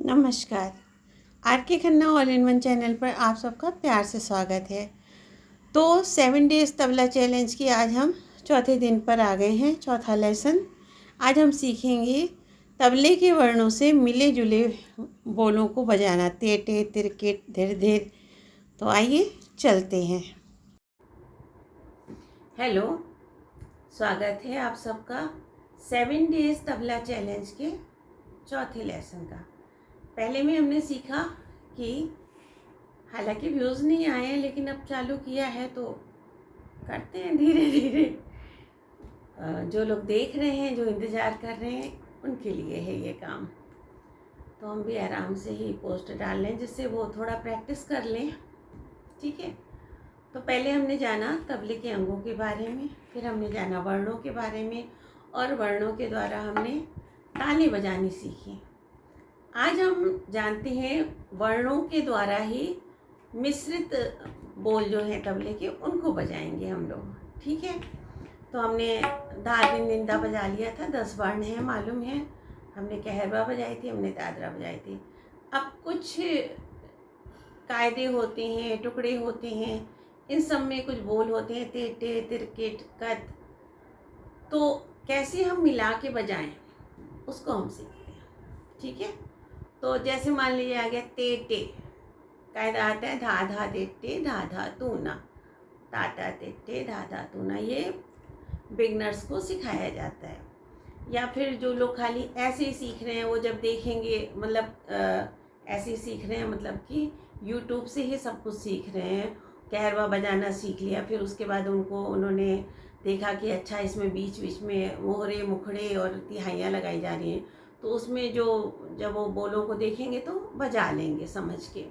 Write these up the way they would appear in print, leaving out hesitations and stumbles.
नमस्कार। आर के Khanna all in one channel पर आप सबका प्यार से स्वागत है। तो 7 डेज़ तबला चैलेंज की आज हम चौथे दिन पर आ गए हैं। चौथा लेसन आज हम सीखेंगे तबले के वर्णों से मिले जुले बोलों को बजाना, ते टे तिरकिट धीर धीर। तो आइए चलते हैं। हेलो, स्वागत है आप सबका 7 डेज़ तबला चैलेंज के चौथे लेसन का। पहले में हमने सीखा कि हालांकि व्यूज़ नहीं आए हैं, लेकिन अब चालू किया है तो करते हैं धीरे धीरे। जो लोग देख रहे हैं, जो इंतज़ार कर रहे हैं, उनके लिए है ये काम। तो हम भी आराम से ही पोस्ट डाल लें जिससे वो थोड़ा प्रैक्टिस कर लें। ठीक है। तो पहले हमने जाना तबले के अंगों के बारे में, फिर हमने जाना वर्णों के बारे में, और वर्णों के द्वारा हमने ताली बजानी सीखी। आज हम जानते हैं वर्णों के द्वारा ही मिश्रित बोल जो हैं तबले के, उनको बजाएंगे हम लोग। ठीक है। तो हमने धार निंदा बजा लिया था, 10 वर्ण हैं मालूम है। हमने कहरवा बजाई थी, हमने दादरा बजाई थी। अब कुछ कायदे होते हैं, टुकड़े होते हैं, इन सब में कुछ बोल होते हैं, ते टे तिरकिट कत। तो कैसे हम मिला के बजाएं उसको हम सीखते हैं। ठीक है। तो जैसे मान लीजिए आ गया ते टे, कायदा आता है धा धा ते टे धा धा तू ना, ताता ते टे धा धा तू ना। ये बिगनर्स को सिखाया जाता है। या फिर जो लोग खाली ऐसे ही सीख रहे हैं, वो जब देखेंगे, मतलब ऐसे ही सीख रहे हैं, मतलब कि यूट्यूब से ही सब कुछ सीख रहे हैं। कहरवा बजाना सीख लिया, फिर उसके बाद उन्होंने देखा कि अच्छा इसमें बीच बीच में मोहरे मुखड़े और तिहाइयाँ लगाई जा रही हैं, तो उसमें जब वो बोलों को देखेंगे तो बजा लेंगे समझ के।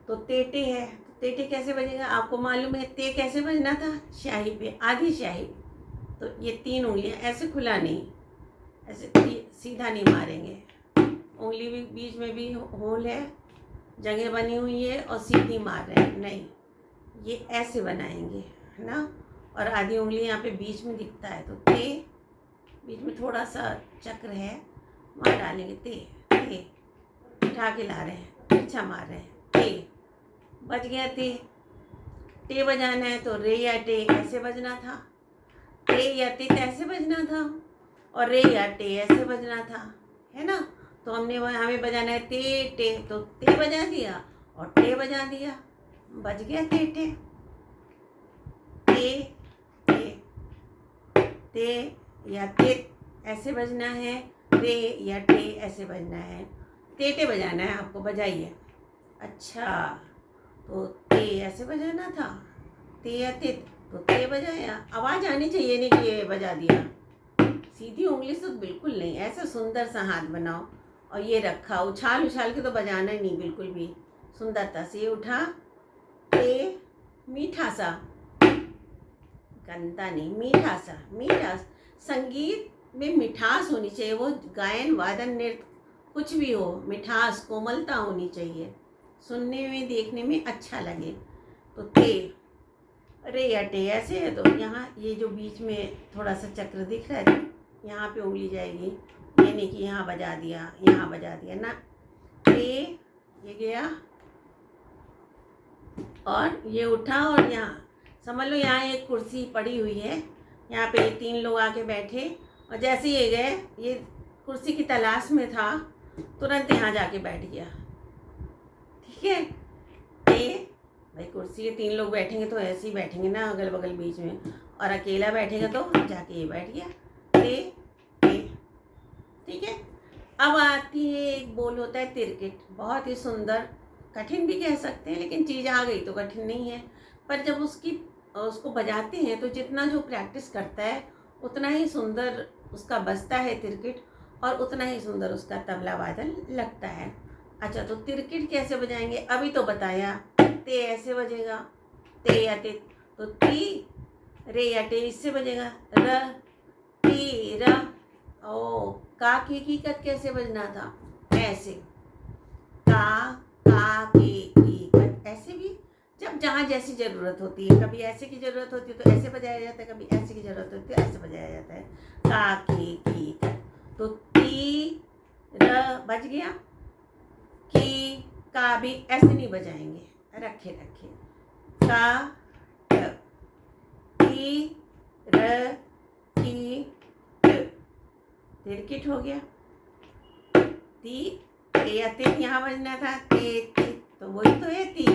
तो तेटे है, तो तेटे कैसे बजेगा आपको मालूम है। ते कैसे बजना था, स्याही पे आधी स्याही। तो ये 3 उंगलियां ऐसे खुला नहीं, ऐसे सीधा नहीं मारेंगे। उंगली भी बीच में भी होल है, जगह बनी हुई है, और सीधी मार रहे हैं नहीं, ये ऐसे बनाएंगे, है ना। और आधी उंगली यहाँ पे बीच में दिखता है, तो ते बीच में थोड़ा सा चक्र है, वहाँ डालेंगे ते ते, उठा के ला रहे हैं, पीछा मार रहे हैं, ते बज गया। ते बजाना है तो रे या टे ऐसे बजना था, ते या ते ऐसे बजना था, और रे या टे ऐसे बजना था, है ना। तो हमें बजाना है ते टे, तो ते बजा दिया और टे बजा दिया, बज गया ते टे। ते ते ते या ते ऐसे बजना है, रे या टे ऐसे बजना है। टे बजाना है आपको, बजाइए। अच्छा, तो ते ऐसे बजाना था, ते या ते, तो ते बजाया। आवाज़ आनी चाहिए, नहीं कि ये बजा दिया। सीधी उंगली से तो बिल्कुल नहीं, ऐसा सुंदर सा हाथ बनाओ, और ये रखा, उछाल के तो बजाना ही नहीं, बिल्कुल भी सुंदरता से। ये उठा, ते मीठा सा, गंदा नहीं, मीठा सा। मीठा संगीत में मिठास होनी चाहिए, वो गायन वादन नृत्य कुछ भी हो, मिठास कोमलता होनी चाहिए, सुनने में देखने में अच्छा लगे। तो ते रे या टे ऐसे है, तो यहाँ ये जो बीच में थोड़ा सा चक्र दिख रहा है, यहाँ पे उंगली जाएगी, ये नहीं कि यहाँ बजा दिया, यहाँ बजा दिया ना। ते ये गया और ये उठा, और यहाँ समझ लो यहाँ एक कुर्सी पड़ी हुई है, यहाँ पे 3 लोग आके बैठे, और जैसे ये गए, ये कुर्सी की तलाश में था, तुरंत यहाँ जाके बैठ गया। ठीक है। ते भाई कुर्सी के 3 लोग बैठेंगे तो ऐसे ही बैठेंगे ना, अगल बगल बीच में, और अकेला बैठेगा तो जाके ये बैठ गया, ते ते। ठीक है। अब आती है एक बोल होता है तिरकिट, बहुत ही सुंदर, कठिन भी कह सकते हैं, लेकिन चीज़ आ गई तो कठिन नहीं है। पर जब उसको बजाते हैं तो जितना जो प्रैक्टिस करता है उतना ही सुंदर उसका बजता है तिरकिट, और उतना ही सुंदर उसका तबला वादन लगता है। अच्छा, तो तिरकिट कैसे बजाएंगे, अभी तो बताया। ते ऐसे बजेगा, ते या ते, तो ती रे या टे इससे बजेगा, र टी र। ओ का की कत कैसे बजना था, ऐसे, का की कत ऐसे भी, जब जहाँ जैसी ज़रूरत होती है, कभी ऐसे की ज़रूरत होती है तो ऐसे बजाया जाता है, कभी ऐसे की ज़रूरत होती है तो ऐसे बजाया जाता है, का की कत। तो ती र बज गया, की, का भी ऐसे नहीं बजाएंगे, रखे रखे, का ट, की र की ट, तिरकिट हो गया। ती ते या ते यहाँ बजना था, ते ती, तो वही तो है ती।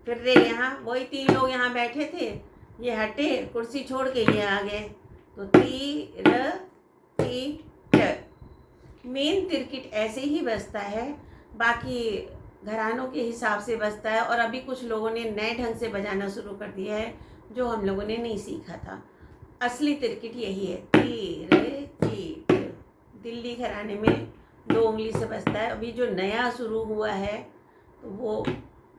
फिर रे यहाँ, वही 3 लोग यहाँ बैठे थे, ये हटे कुर्सी छोड़ के ये आ गए, तो ती र ती ट। मेन तिरकिट ऐसे ही बजता है, बाकी घरानों के हिसाब से बजता है। और अभी कुछ लोगों ने नए ढंग से बजाना शुरू कर दिया है जो हम लोगों ने नहीं सीखा था। असली तिरकिट यही है, ती रे ती ट। दिल्ली घराने में 2 उंगली से बजता है। अभी जो नया शुरू हुआ है तो वो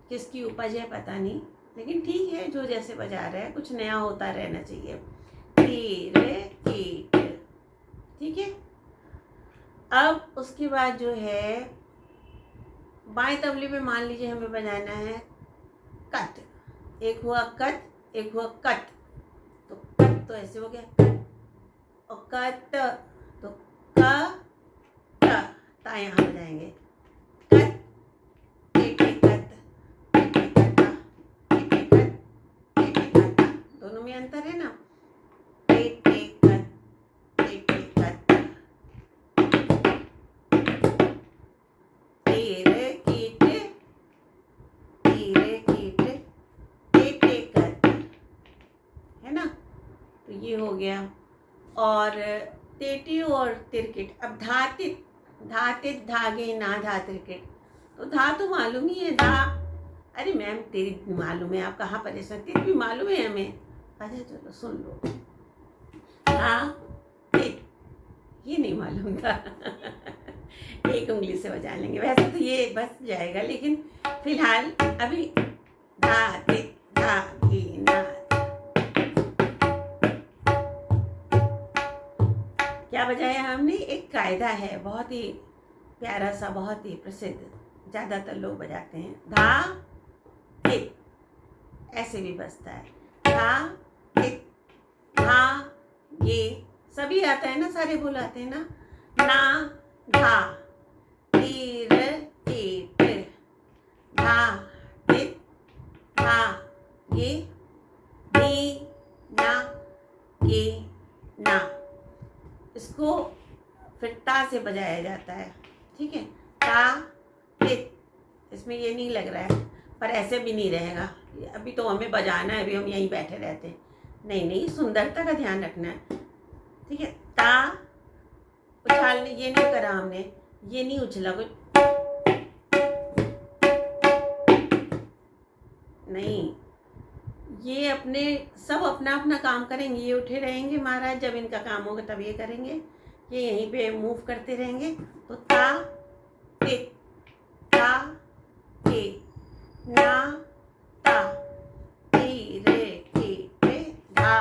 किसकी उपज है पता नहीं, लेकिन ठीक है, जो जैसे बजा रहा है, कुछ नया होता रहना चाहिए। टी रे टी ट, ठीक है। अब उसके बाद जो है बाएं तबले में मान लीजिए हमें बजाना है कट। एक हुआ कट, एक हुआ कट, तो कट तो ऐसे हो गया, और कट तो क ता यहाँ बजाएंगे, कट टे टे कट, टे टे कटा, टे टे कट, टे टे कटा, दोनों में अंतर है ना। टे टे कट, टे टे कट, टे रे कीट, टे रे कीट, टे टे कट, है ना। तो ये हो गया। और तेटी और तिरकिट। अब धातित, धातित धागे ना धा तिरकिट, तो धा तो मालूम ही है, धा। अरे मैम तेरी मालूम है, आप कहाँ परेशान, तेरी भी मालूम है हमें। अच्छा चलो सुन लो, धा तित, ये नहीं मालूम था। एक उंगली से बजा लेंगे, वैसे तो ये बस जाएगा, लेकिन फिलहाल अभी धा तित धागे ना। क्या बजाया हमने, एक कायदा है बहुत ही प्यारा सा, बहुत ही प्रसिद्ध, ज़्यादातर लोग बजाते हैं। धा तित, ऐसे भी बजता है, धा तित धा, ये सभी आता है ना, सारे बोल आते हैं ना। ना धा तीर टीट, धा तित धा ये, धी ना ये ना। इसको फिर ता से बजाया जाता है, ठीक है। ता तित, इसमें ये नहीं लग रहा है, पर ऐसे भी नहीं रहेगा। अभी तो हमें बजाना है, अभी हम यहीं बैठे रहते हैं। नहीं नहीं, सुंदरता का ध्यान रखना है, ठीक है। ता उछालने ये नहीं करा हमने, ये नहीं उछला कुछ, नहीं, ये अपने सब अपना अपना काम करेंगे। ये उठे रहेंगे महाराज, जब इनका काम होगा तब ये करेंगे, ये यहीं पे मूव करते रहेंगे। तो ता तित ता ते ना ता ती रे टी टे धा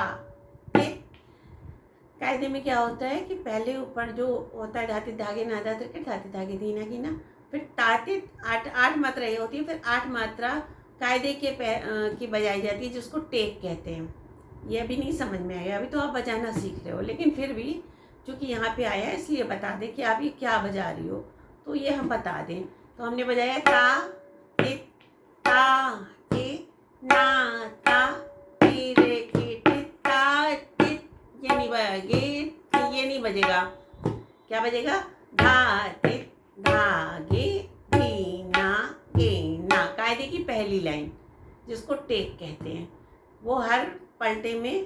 तित। कायदे में क्या होता है कि पहले ऊपर जो होता है धातित धागे ना धा तिरकिट, धातित धागे धीना कीना, फिर तातित 8 मात्रा ये होती है, फिर 8 मात्रा कायदे के की बजाई जाती है, जिसको टेक कहते हैं। ये अभी नहीं समझ में आया, अभी तो आप बजाना सीख रहे हो, लेकिन फिर भी चूँकि यहाँ पे आया है इसलिए बता दें कि आप ये क्या बजा रही हो, तो ये हम बता दें। तो हमने बजाया ता तित ता ते ना ता ती रे की टित ता तित, ये नहीं बजेगा, ये नहीं बजेगा, क्या बजेगा, धा तित धागे धीना गेना। कायदे की पहली लाइन जिसको टेक कहते हैं, वो हर पलटे में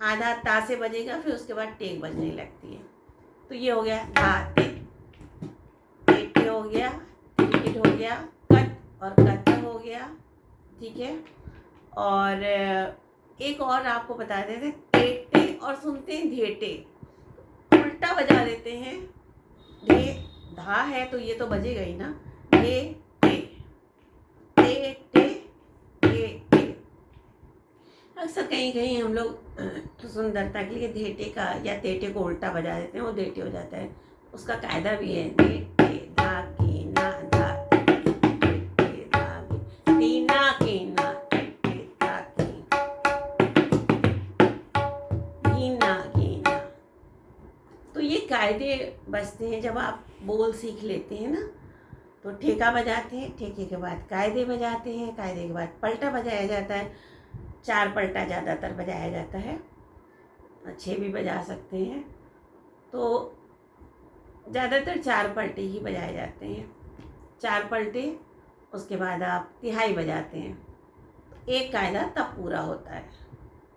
आधा ता से बजेगा, फिर उसके बाद टेक बजने लगती है। तो ये हो गया धा तित, टेट हो गया, तिरकिट हो गया, कट और कट हो गया, ठीक है। और एक और आपको बता देते, टेटे और सुनते हैं धेटे, उल्टा बजा देते हैं। धे धा है तो ये तो बजेगा ही ना, धे टे टे टे टे टे। अक्सर कहीं कहीं हम लोग सुंदरता के लिए धेटे का या तेटे को उल्टा बजा देते हैं, वो धेटे हो जाता है। उसका कायदा भी है, धे टे धा की ना धा टे धा की ना की ना टे धा की ना की ना। तो ये कायदे बजते हैं जब आप बोल सीख लेते हैं ना, तो ठेका बजाते हैं, ठेके के बाद कायदे बजाते हैं, कायदे के बाद पलटा बजाया जाता है। 4 पलटा ज़्यादातर बजाया जाता है, 6 भी बजा सकते हैं। तो ज़्यादातर 4 पलटे ही बजाए जाते हैं। 4 पलटे, उसके बाद आप तिहाई बजाते हैं, एक कायदा तब पूरा होता है।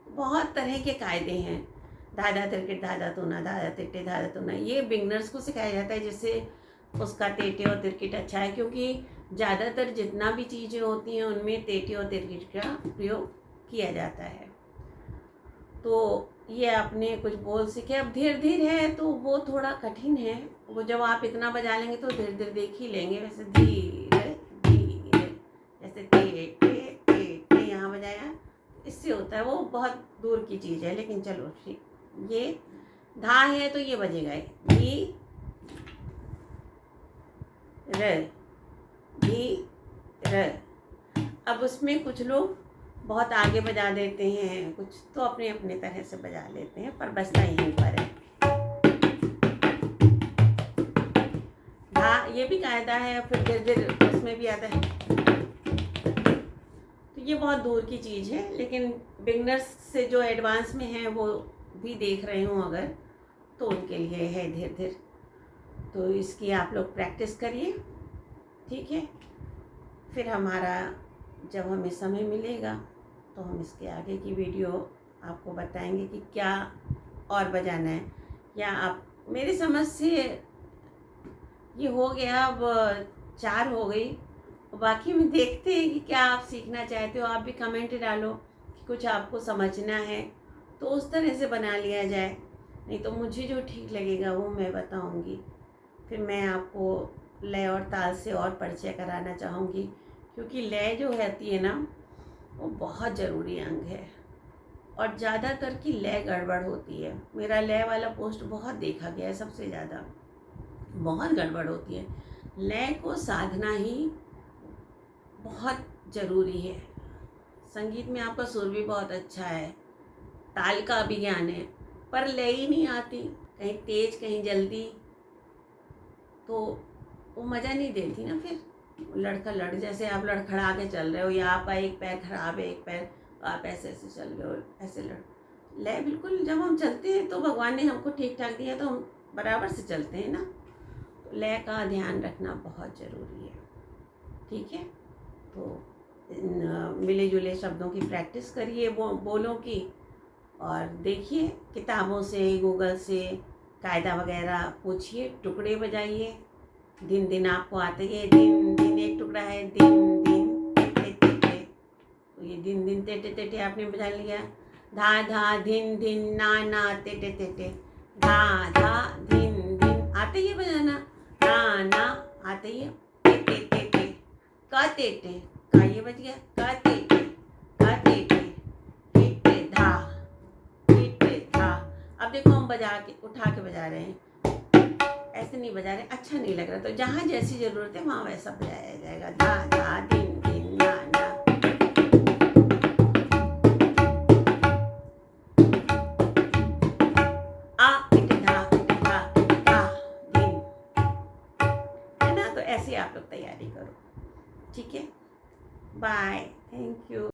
बहुत तरह के कायदे हैं, धाधा तिरकिट धाधा तूना, धाधा तिट्टे धाधा तूना। ये बिगनर्स को सिखाया जाता है जिससे उसका तेटे और तिरकिट अच्छा है, क्योंकि ज़्यादातर जितना भी चीज़ें होती हैं उनमें तेटे और तिरकिट का प्रयोग किया जाता है। तो ये आपने कुछ बोल सीखे। अब धीरे धीरे है तो वो थोड़ा कठिन है, वो जब आप इतना बजा लेंगे तो धीरे धीरे देख ही लेंगे। वैसे धीरे धीरे, जैसे टे टे टे टे यहाँ बजाया, इससे होता है, वो बहुत दूर की चीज़ है। लेकिन चलो ठीक, ये धा है तो ये बजेगा धी र, धी र। अब उसमें कुछ लोग बहुत आगे बजा देते हैं, कुछ तो अपने अपने तरह से बजा लेते हैं, पर बसना यहीं पर है। धा ये भी कायदा है, फिर धीरे धीरे उसमें भी आता है। तो ये बहुत दूर की चीज़ है, लेकिन बिगनर्स से जो एडवांस में है वो भी देख रहे हूँ अगर, तो उनके लिए है धीरे धीरे। तो इसकी आप लोग प्रैक्टिस करिए, ठीक है। फिर हमारा जब हमें समय मिलेगा तो हम इसके आगे की वीडियो आपको बताएंगे कि क्या और बजाना है। या आप मेरी समझ से ये हो गया, अब 4 हो गई, बाकी में देखते हैं कि क्या आप सीखना चाहते हो। आप भी कमेंट डालो कि कुछ आपको समझना है तो उस तरह से बना लिया जाए, नहीं तो मुझे जो ठीक लगेगा वो मैं बताऊंगी। फिर मैं आपको लय और ताल से और परिचय कराना चाहूँगी, क्योंकि लय जो रहती है ना वो बहुत ज़रूरी अंग है, और ज़्यादातर की लय गड़बड़ होती है। मेरा लय वाला पोस्ट बहुत देखा गया है, सबसे ज़्यादा बहुत गड़बड़ होती है। लय को साधना ही बहुत ज़रूरी है। संगीत में आपका सुर भी बहुत अच्छा है, ताल का भी ज्ञान है, पर लय ही नहीं आती, कहीं तेज कहीं जल्दी, तो वो मज़ा नहीं देती ना। फिर लड़का लड़, जैसे आप लड़खड़ा के चल रहे हो, या आपका एक पैर खराब है, एक पैर आप ऐसे ऐसे चल रहे हो, ऐसे लय बिल्कुल, जब हम चलते हैं तो भगवान ने हमको ठीक ठाक दिया तो हम बराबर से चलते हैं ना। तो लय का ध्यान रखना बहुत ज़रूरी है, ठीक है। तो मिले जुले शब्दों की प्रैक्टिस करिए, बोलों की, और देखिए किताबों से, गूगल से कायदा वगैरह पूछिए, टुकड़े बजाइए। दिन दिन आपको आते ही, दिन दिन एक टुकड़ा है, दिन दिन तेटे तेटे, तो ये दिन दिन तेटे तेटे आपने बजा लिया। धा धा धिन धिन ना ना तेटे तेटे, धा धा धिन धिन आते ही बजाना, ना ना आते ही, तेटे तेटे का तेटे, का ये बज गया, का तेटे का तेटे, हिट धा हिट धा। अब देखो हम बजा के उठा के बजा रहे हैं, ऐसे नहीं बजा रहे, अच्छा नहीं लग रहा। तो जहाँ जैसी ज़रूरत है वहाँ वैसा बजाया जाएगा। धा धा दिन दिन ना ना, आ इट धा दिन, है ना। तो ऐसे आप लोग तैयारी करो, ठीक है। Bye, thank you.